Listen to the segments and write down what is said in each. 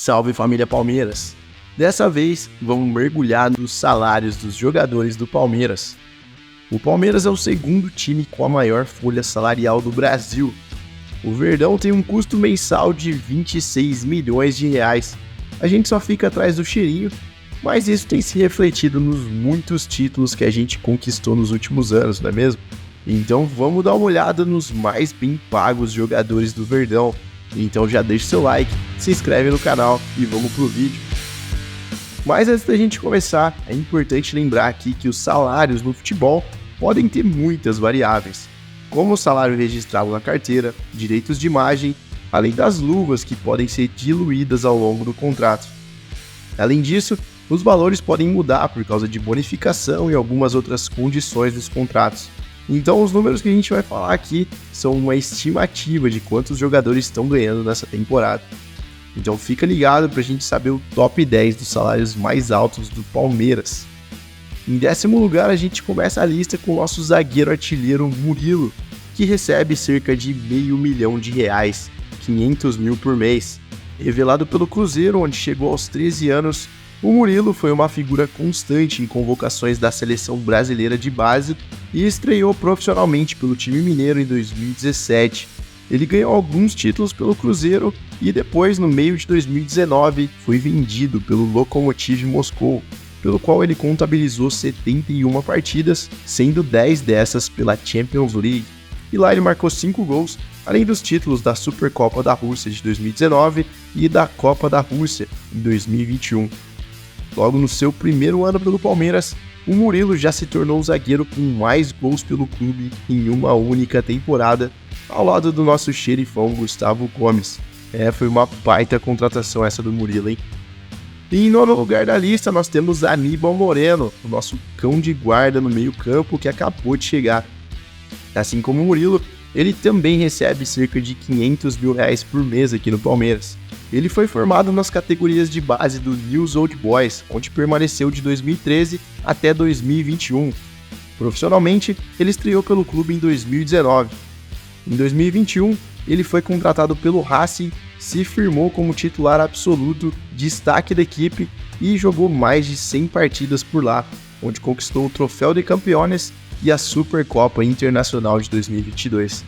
Salve família Palmeiras! Dessa vez, vamos mergulhar nos salários dos jogadores do Palmeiras. O Palmeiras é o segundo time com a maior folha salarial do Brasil. O Verdão tem um custo mensal de 26 milhões de reais. A gente só fica atrás do cheirinho, mas isso tem se refletido nos muitos títulos que a gente conquistou nos últimos anos, não é mesmo? Então vamos dar uma olhada nos mais bem pagos jogadores do Verdão. Então já deixa seu like, se inscreve no canal e vamos pro vídeo. Mas antes da gente começar, é importante lembrar aqui que os salários no futebol podem ter muitas variáveis, como o salário registrado na carteira, direitos de imagem, além das luvas que podem ser diluídas ao longo do contrato. Além disso, os valores podem mudar por causa de bonificação e algumas outras condições dos contratos. Então os números que a gente vai falar aqui são uma estimativa de quantos jogadores estão ganhando nessa temporada. Então fica ligado para a gente saber o top 10 dos salários mais altos do Palmeiras. Em 10º lugar a gente começa a lista com o nosso zagueiro artilheiro Murilo, que recebe cerca de R$500 mil, 500 mil por mês. Revelado pelo Cruzeiro, onde chegou aos 13 anos, o Murilo foi uma figura constante em convocações da seleção brasileira de base e estreou profissionalmente pelo time mineiro em 2017. Ele ganhou alguns títulos pelo Cruzeiro e depois, no meio de 2019, foi vendido pelo Lokomotiv Moscou, pelo qual ele contabilizou 71 partidas, sendo 10 dessas pela Champions League. E lá ele marcou 5 gols, além dos títulos da Supercopa da Rússia de 2019 e da Copa da Rússia em 2021. Logo no seu primeiro ano pelo Palmeiras, o Murilo já se tornou o zagueiro com mais gols pelo clube em uma única temporada, ao lado do nosso xerifão Gustavo Gomes. Foi uma baita contratação essa do Murilo, hein? E em 9º lugar da lista nós temos Aníbal Moreno, o nosso cão de guarda no meio campo que acabou de chegar. Assim como o Murilo, ele também recebe cerca de R$500 mil por mês aqui no Palmeiras. Ele foi formado nas categorias de base do News Old Boys, onde permaneceu de 2013 até 2021. Profissionalmente, ele estreou pelo clube em 2019. Em 2021, ele foi contratado pelo Racing, se firmou como titular absoluto, destaque da equipe e jogou mais de 100 partidas por lá, onde conquistou o Troféu de Campeones e a Supercopa Internacional de 2022.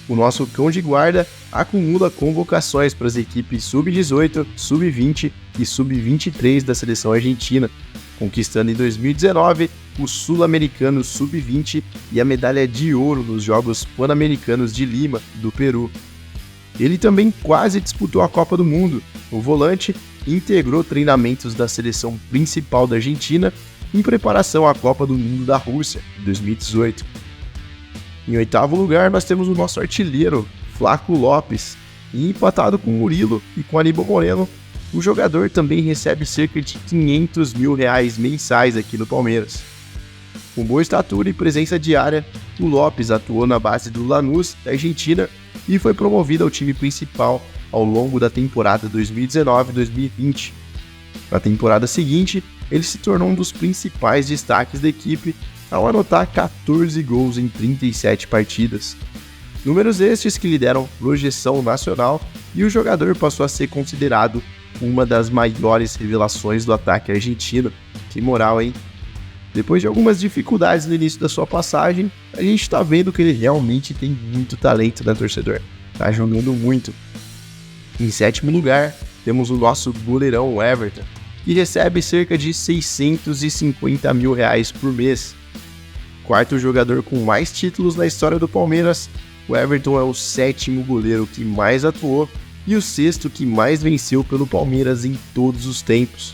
O nosso cão de guarda acumula convocações para as equipes Sub-18, Sub-20 e Sub-23 da seleção argentina, conquistando em 2019 o Sul-Americano Sub-20 e a medalha de ouro nos Jogos Pan-Americanos de Lima, do Peru. Ele também quase disputou a Copa do Mundo. O volante integrou treinamentos da seleção principal da Argentina em preparação à Copa do Mundo da Rússia, de 2018. Em 8º lugar, nós temos o nosso artilheiro, Flaco Lopes, e empatado com Murilo e com Aníbal Moreno, o jogador também recebe cerca de R$500 mil mensais aqui no Palmeiras. Com boa estatura e presença diária, o Lopes atuou na base do Lanús, da Argentina, e foi promovido ao time principal ao longo da temporada 2019-2020. Na temporada seguinte, ele se tornou um dos principais destaques da equipe, ao anotar 14 gols em 37 partidas. Números estes que lhe deram projeção nacional e o jogador passou a ser considerado uma das maiores revelações do ataque argentino. Que moral, hein? Depois de algumas dificuldades no início da sua passagem, a gente está vendo que ele realmente tem muito talento, né, torcedor? Tá jogando muito. Em 7º lugar, temos o nosso goleirão Everton, que recebe cerca de R$650 mil por mês. Quarto jogador com mais títulos na história do Palmeiras, o Everton é o 7º goleiro que mais atuou e o 6º que mais venceu pelo Palmeiras em todos os tempos.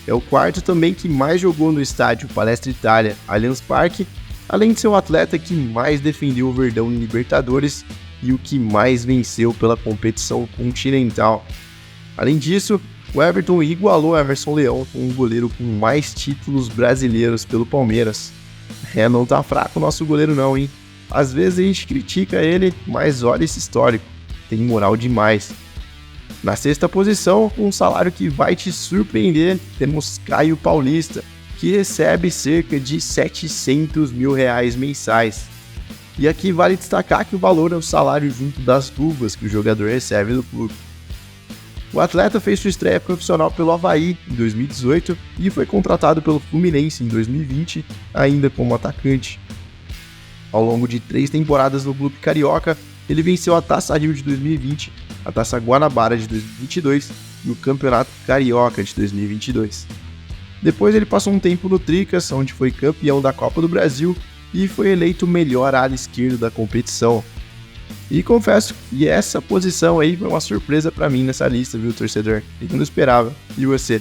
É o 4º também que mais jogou no estádio Palestra Itália, Allianz Parque, além de ser o atleta que mais defendeu o Verdão em Libertadores e o que mais venceu pela competição continental. Além disso, o Everton igualou Emerson Leão como o goleiro com mais títulos brasileiros pelo Palmeiras. Não tá fraco o nosso goleiro não, hein? Às vezes a gente critica ele, mas olha esse histórico, tem moral demais. Na 6ª posição, um salário que vai te surpreender, temos Caio Paulista, que recebe cerca de R$700 mil mensais. E aqui vale destacar que o valor é o salário junto das luvas que o jogador recebe no clube. O atleta fez sua estreia profissional pelo Avaí em 2018 e foi contratado pelo Fluminense em 2020, ainda como atacante. Ao longo de 3 temporadas no clube carioca, ele venceu a Taça Rio de 2020, a Taça Guanabara de 2022 e o Campeonato Carioca de 2022. Depois ele passou um tempo no Tricas, onde foi campeão da Copa do Brasil e foi eleito o melhor ala esquerdo da competição. E confesso que essa posição aí foi uma surpresa pra mim nessa lista, viu, torcedor? Eu não esperava. E você?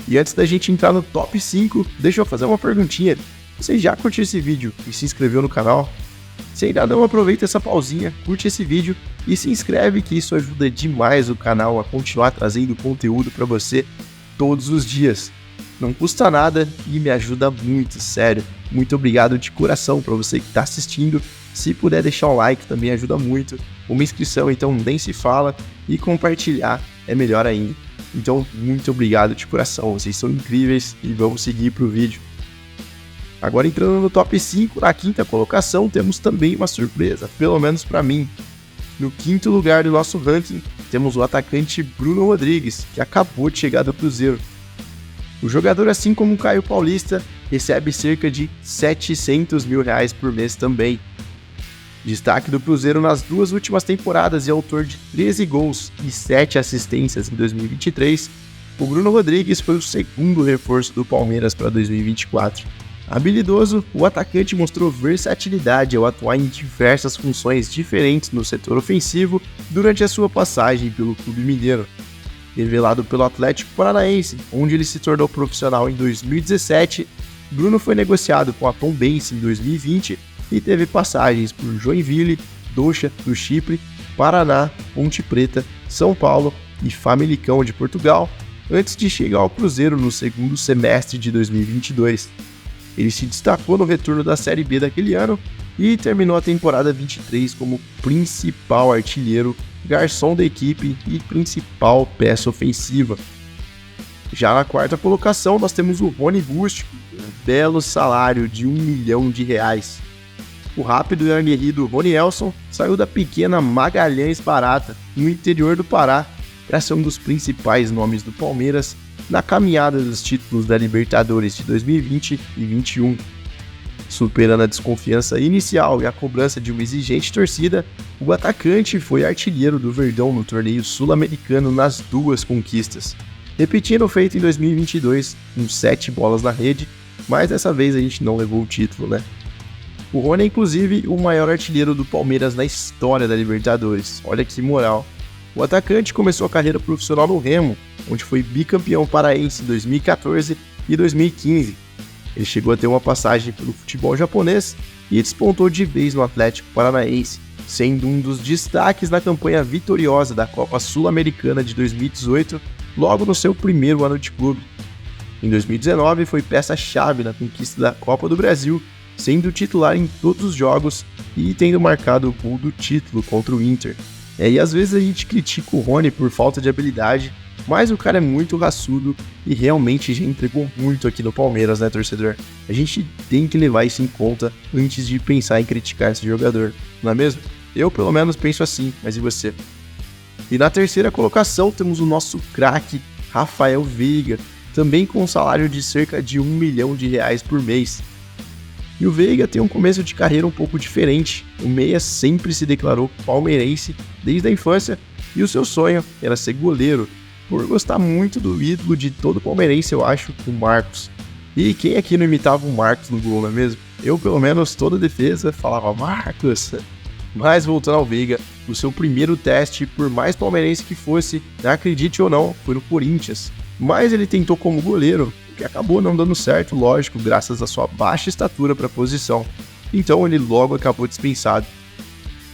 E antes da gente entrar no top 5, deixa eu fazer uma perguntinha. Você já curtiu esse vídeo e se inscreveu no canal? Se ainda não, aproveita essa pausinha, curte esse vídeo e se inscreve, que isso ajuda demais o canal a continuar trazendo conteúdo pra você todos os dias. Não custa nada e me ajuda muito, sério. Muito obrigado de coração pra você que tá assistindo. Se puder deixar um like também ajuda muito, uma inscrição então nem se fala, e compartilhar é melhor ainda. Então muito obrigado de coração, vocês são incríveis e vamos seguir pro vídeo. Agora entrando no top 5, na quinta colocação temos também uma surpresa, pelo menos para mim. No quinto lugar do nosso ranking temos o atacante Bruno Rodrigues, que acabou de chegar do Cruzeiro. O jogador, assim como o Caio Paulista, recebe cerca de R$700 mil por mês também. Destaque do Cruzeiro nas 2 últimas temporadas e autor de 13 gols e 7 assistências em 2023, o Bruno Rodrigues foi o segundo reforço do Palmeiras para 2024. Habilidoso, o atacante mostrou versatilidade ao atuar em diversas funções diferentes no setor ofensivo durante a sua passagem pelo clube mineiro. Revelado pelo Atlético Paranaense, onde ele se tornou profissional em 2017, Bruno foi negociado com a Tombense em 2020 e teve passagens por Joinville, Doxa do Chipre, Paraná, Ponte Preta, São Paulo e Famalicão de Portugal, antes de chegar ao Cruzeiro no segundo semestre de 2022. Ele se destacou no retorno da Série B daquele ano e terminou a temporada 23 como principal artilheiro, garçom da equipe e principal peça ofensiva. Já na quarta colocação nós temos o Rony Rústico, um belo salário de R$1 milhão. O rápido e aguerrido Rony Elson saiu da pequena Magalhães Barata, no interior do Pará, para ser um dos principais nomes do Palmeiras na caminhada dos títulos da Libertadores de 2020 e 2021. Superando a desconfiança inicial e a cobrança de uma exigente torcida, o atacante foi artilheiro do Verdão no torneio sul-americano nas 2 conquistas, repetindo o feito em 2022 com 7 bolas na rede, mas dessa vez a gente não levou o título, né? O Rony é inclusive o maior artilheiro do Palmeiras na história da Libertadores, olha que moral. O atacante começou a carreira profissional no Remo, onde foi bicampeão paraense em 2014 e 2015. Ele chegou a ter uma passagem pelo futebol japonês e despontou de vez no Atlético Paranaense, sendo um dos destaques na campanha vitoriosa da Copa Sul-Americana de 2018, logo no seu primeiro ano de clube. Em 2019 foi peça-chave na conquista da Copa do Brasil, sendo titular em todos os jogos e tendo marcado o gol do título contra o Inter. E às vezes a gente critica o Rony por falta de habilidade, mas o cara é muito raçudo e realmente já entregou muito aqui no Palmeiras, né, torcedor? A gente tem que levar isso em conta antes de pensar em criticar esse jogador, não é mesmo? Eu, pelo menos, penso assim, mas e você? E na terceira colocação temos o nosso craque, Rafael Veiga, também com um salário de cerca de R$1 milhão por mês. E o Veiga tem um começo de carreira um pouco diferente. O meia sempre se declarou palmeirense desde a infância e o seu sonho era ser goleiro, por gostar muito do ídolo de todo palmeirense, eu acho, o Marcos. E quem aqui não imitava o Marcos no gol, não é mesmo? Eu, pelo menos, toda defesa falava Marcos. Mas voltando ao Veiga, o seu primeiro teste, por mais palmeirense que fosse, acredite ou não, foi no Corinthians. Mas ele tentou como goleiro, que acabou não dando certo, lógico, graças à sua baixa estatura para a posição. Então ele logo acabou dispensado.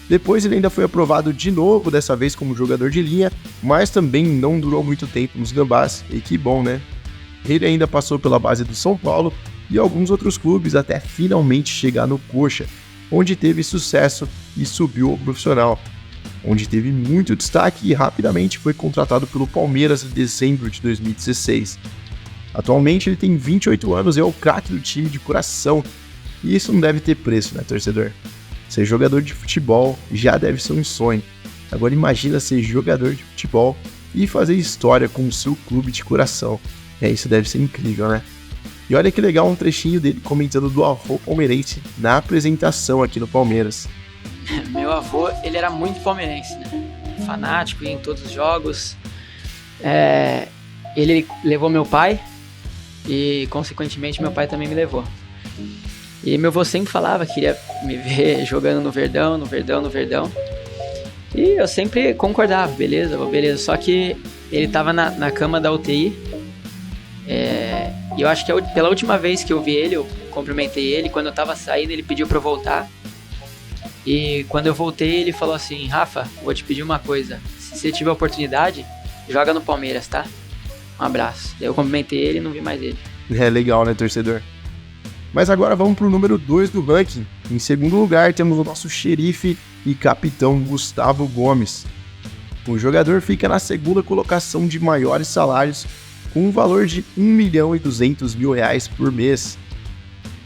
Depois ele ainda foi aprovado de novo, dessa vez como jogador de linha, mas também não durou muito tempo nos Gambás, e que bom, né? Ele ainda passou pela base do São Paulo e alguns outros clubes até finalmente chegar no Coxa, onde teve sucesso e subiu ao profissional, onde teve muito destaque e rapidamente foi contratado pelo Palmeiras em dezembro de 2016. Atualmente ele tem 28 anos e é o craque do time de coração, e isso não deve ter preço, né, torcedor? Ser jogador de futebol já deve ser um sonho. Agora imagina ser jogador de futebol e fazer história com o seu clube de coração. Isso deve ser incrível, né? E olha que legal um trechinho dele comentando do avô palmeirense na apresentação aqui no Palmeiras. Meu avô, ele era muito palmeirense, né? Fanático, ia em todos os jogos. Ele levou meu pai e, consequentemente, meu pai também me levou. E meu avô sempre falava que queria me ver jogando no Verdão. E eu sempre concordava, beleza. Só que ele tava na cama da UTI. E eu acho que pela última vez que eu vi ele, eu cumprimentei ele. Quando eu tava saindo, ele pediu pra eu voltar. E quando eu voltei, ele falou assim: Rafa, vou te pedir uma coisa. Se você tiver oportunidade, joga no Palmeiras, tá? Um abraço. Daí eu cumprimentei ele e não vi mais ele. Legal, né, torcedor? Mas agora vamos pro número 2 do ranking. Em segundo lugar, temos o nosso xerife e capitão Gustavo Gomes. O jogador fica na segunda colocação de maiores salários, com um valor de R$1.200.000 por mês.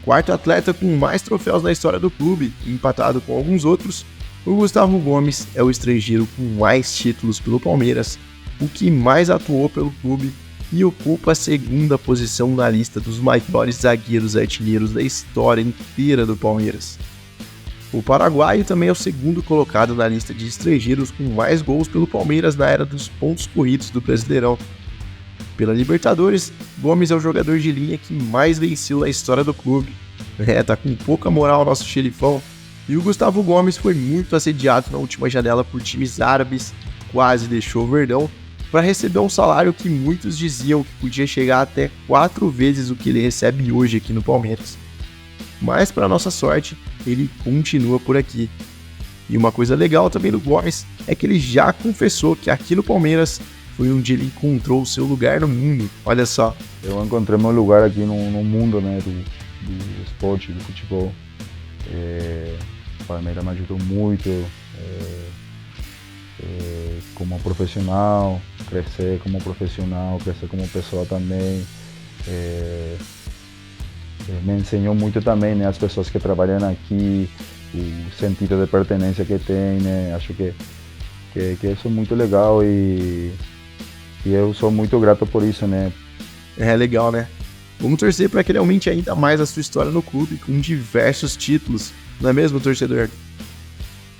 Quarto atleta com mais troféus na história do clube, empatado com alguns outros, o Gustavo Gomes é o estrangeiro com mais títulos pelo Palmeiras, o que mais atuou pelo clube e ocupa a segunda posição na lista dos maiores zagueiros artilheiros da história inteira do Palmeiras. O paraguaio também é o segundo colocado na lista de estrangeiros com mais gols pelo Palmeiras na era dos pontos corridos do Brasileirão. Pela Libertadores, Gomes é o jogador de linha que mais venceu na história do clube. Tá com pouca moral nosso xerifão. E o Gustavo Gomes foi muito assediado na última janela por times árabes, quase deixou o Verdão, para receber um salário que muitos diziam que podia chegar até 4 vezes o que ele recebe hoje aqui no Palmeiras. Mas, para nossa sorte, ele continua por aqui. E uma coisa legal também do Gomes é que ele já confessou que aqui no Palmeiras foi onde ele encontrou o seu lugar no mundo. Olha só. Eu encontrei meu lugar aqui no mundo, né, do esporte, do futebol. O Palmeiras me ajudou muito como profissional, crescer como profissional, crescer como pessoa também. Me ensinou muito também, né, as pessoas que trabalham aqui, o sentido de pertenência que tem, né. Acho que isso é muito legal e eu sou muito grato por isso, né. Legal, né? Vamos torcer para que ele aumente ainda mais a sua história no clube com diversos títulos, não é mesmo, torcedor?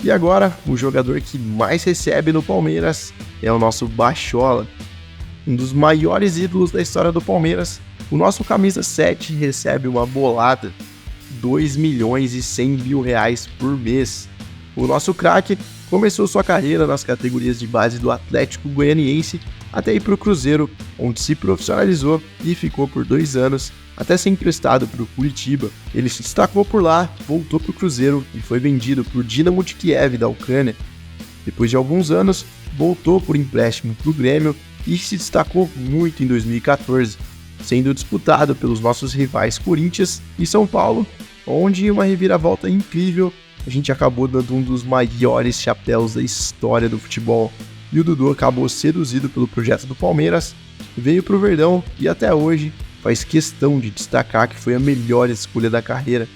E agora, o jogador que mais recebe no Palmeiras é o nosso Bachola. Um dos maiores ídolos da história do Palmeiras, o nosso camisa 7 recebe uma bolada, R$2.100.000 por mês. O nosso craque começou sua carreira nas categorias de base do Atlético Goianiense até ir para o Cruzeiro, onde se profissionalizou e ficou por 2 anos, até ser emprestado para o Curitiba. Ele se destacou por lá, voltou para o Cruzeiro e foi vendido por Dinamo de Kiev da Ucrânia. Depois de alguns anos, voltou por empréstimo para o Grêmio e se destacou muito em 2014, sendo disputado pelos nossos rivais Corinthians e São Paulo, onde uma reviravolta incrível, a gente acabou dando um dos maiores chapéus da história do futebol. E o Dudu acabou seduzido pelo projeto do Palmeiras, veio pro Verdão e até hoje faz questão de destacar que foi a melhor escolha da carreira.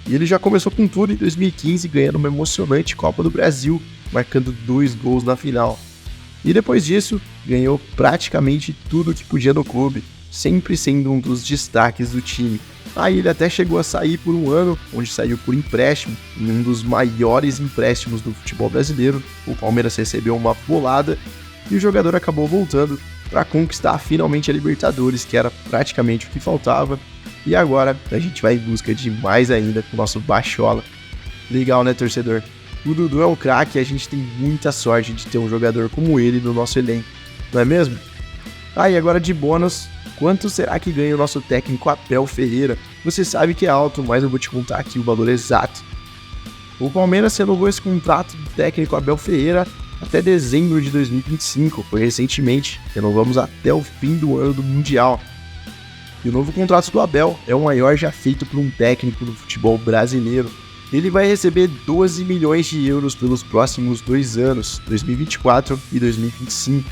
E ele já começou com tudo em 2015, ganhando uma emocionante Copa do Brasil, marcando 2 gols na final. E depois disso, ganhou praticamente tudo que podia no clube, sempre sendo um dos destaques do time. Aí ele até chegou a sair por 1 ano, onde saiu por empréstimo, em um dos maiores empréstimos do futebol brasileiro. O Palmeiras recebeu uma bolada e o jogador acabou voltando para conquistar finalmente a Libertadores, que era praticamente o que faltava. E agora a gente vai em busca de mais ainda com o nosso Bachola. Legal, né, torcedor? O Dudu é um craque e a gente tem muita sorte de ter um jogador como ele no nosso elenco, não é mesmo? E agora de bônus, quanto será que ganha o nosso técnico Abel Ferreira? Você sabe que é alto, mas eu vou te contar aqui o valor exato. O Palmeiras renovou esse contrato do técnico Abel Ferreira até dezembro de 2025, foi recentemente, renovamos até o fim do ano do Mundial. E o novo contrato do Abel é o maior já feito por um técnico do futebol brasileiro. Ele vai receber 12 milhões de euros pelos próximos 2 anos, 2024 e 2025.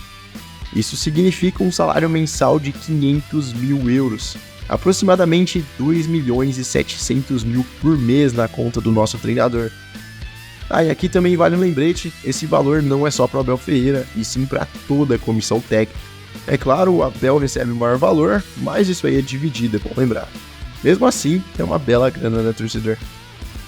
Isso significa um salário mensal de 500 mil euros, aproximadamente 2.700.000 por mês na conta do nosso treinador. E aqui também vale um lembrete, esse valor não é só para o Abel Ferreira, e sim para toda a comissão técnica. É claro, o Abel recebe o maior valor, mas isso aí é dividido, é bom lembrar. Mesmo assim, é uma bela grana, né, torcedor?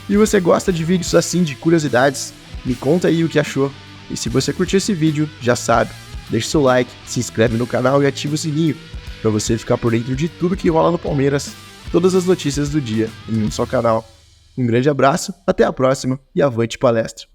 E você gosta de vídeos assim de curiosidades? Me conta aí o que achou. E se você curtiu esse vídeo, já sabe, deixa seu like, se inscreve no canal e ativa o sininho, para você ficar por dentro de tudo que rola no Palmeiras, todas as notícias do dia, em um só canal. Um grande abraço, até a próxima e avante palestra!